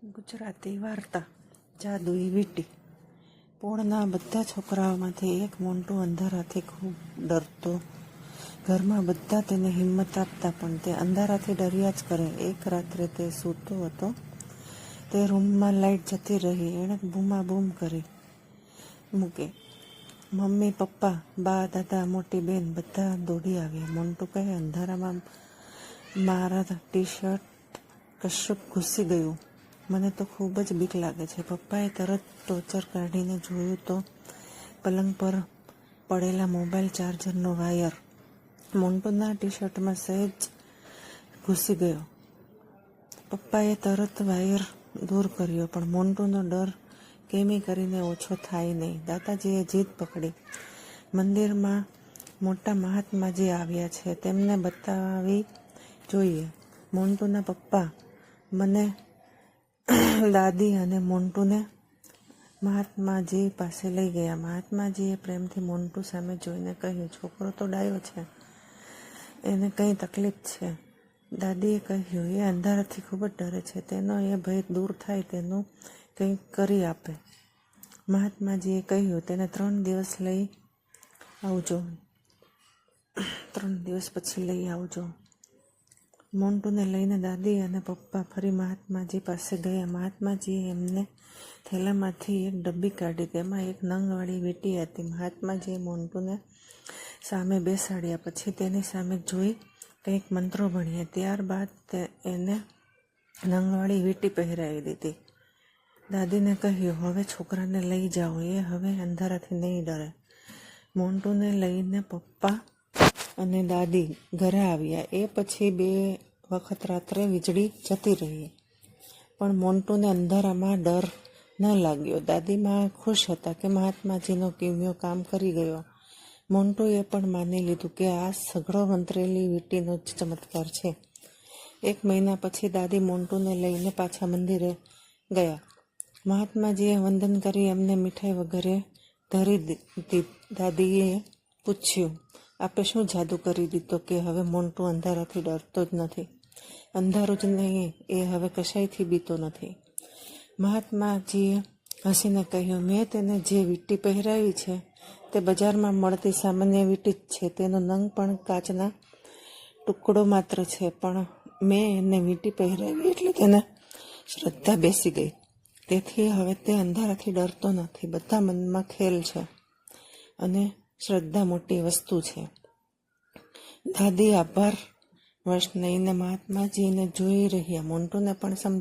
ગુજરાતી વાર્તા જાદુઈ વીંટી. પોળના બધા છોકરાઓમાંથી એક મોન્ટુ અંધારાથી ખૂબ ડરતો. ઘરમાં બધા તેને હિંમત આપતા, પણ તે અંધારાથી ડર્યા જ કરે. એક રાત્રે તે સૂતો હતો. તે રૂમમાં લાઇટ જતી રહી. એણે બૂમાબૂમ કરી મૂકે. મમ્મી, પપ્પા, બા, દાદા, મોટી બેન બધા દોડી આવ્યા. મોન્ટુ કહે, અંધારામાં મારા ટી-શર્ટ કશુંક ઘૂસી ગયું. મને તો ખૂબ જ બીક લાગે છે. પપ્પાએ તરત ટોર્ચ કાઢીને જોયું તો પલંગ પર પડેલા મોબાઈલ ચાર્જરનો વાયર મોન્ટુના ટી-શર્ટમાં સહેજ ઘૂસી ગયો. પપ્પાએ તરત વાયર દૂર કર્યો, પણ મોન્ટુનો ડર કેમી કરીને ઓછો થાય નહીં. દાદાજીએ જીદ પકડી. મંદિરમાં મોટા મહાત્માજી આવ્યા છે, તેમને બતાવી જોઈએ. મોન્ટુના પપ્પા મને, દાદી અને મોન્ટુને મહાત્માજી પાસે લઈ ગયા. મહાત્માજીએ પ્રેમથી મોન્ટુ સામે જોઈને કહ્યું, છોકરો તો ડાયો છે, એને કંઈ તકલીફ છે. દાદીએ કહ્યું, એ અંધારાથી ખૂબ જ ડરે છે, તેનો એ ભય દૂર થાય તેનું કંઈક કરી આપે. મહાત્માજીએ કહ્યું, તેને 3 દિવસ લઈ આવજો, 3 દિવસ પછી લઈ આવજો. મોન્ટુને લઈને દાદી અને પપ્પા ફરી મહાત્માજી પાસે ગયા. મહાત્માજીએ એમને થેલામાંથી એક ડબ્બી કાઢી. તેમાં એક નંગવાળી વીંટી હતી. મહાત્માજીએ મોન્ટુને સામે બેસાડ્યા. પછી તેની સામે જોઈ કંઈક મંત્રો ભણ્યા. ત્યારબાદ એને નંગવાળી વીંટી પહેરાવી દીધી. દાદીને કહ્યું, હવે છોકરાને લઈ જાઓ, એ હવે અંધારાથી નહીં ડરે. મોન્ટુને લઈને પપ્પા અને દાદી ઘરે આવ્યા. એ પછી 2 વખત રાત્રે વીજળી જતી રહી, પણ મોન્ટુને અંધારામાં ડર ન લાગ્યો. દાદીમાં ખુશ હતા કે મહાત્માજીનો કીમ્યો કામ કરી ગયો. મોન્ટુએ પણ માની લીધું કે આ સઘળો મંત્રેલી વીંટીનો જ ચમત્કાર છે. 1 મહિના પછી દાદી મોન્ટુને લઈને પાછા મંદિરે ગયા. મહાત્માજીએ વંદન કરી એમને મીઠાઈ વગેરે ધરી દીધી. દાદીએ પૂછ્યું, આપે શું જાદુ કરી દીધો કે હવે મોન્ટુ અંધારાથી ડરતો જ નથી? અંધારું જ નહીં, એ હવે કશાયથી બીતો નથી. મહાત્માજીએ હસીને કહ્યું, મેં તેને જે વીંટી પહેરાવી છે તે બજારમાં મળતી સામાન્ય વીંટી જ છે. તેનો નંગ પણ કાચના ટુકડો માત્ર છે, પણ મેં એને વીંટી પહેરાવી એટલે તેને શ્રદ્ધા બેસી ગઈ. તેથી હવે તે અંધારાથી ડરતો નથી. બધા મનમાં ખેલ છે અને શ્રદ્ધા મોટી વસ્તુ છે. દાદી આભાર વશ નહીને મહાત્માજીને જોઈ રહ્યા. મોન્ટુને પણ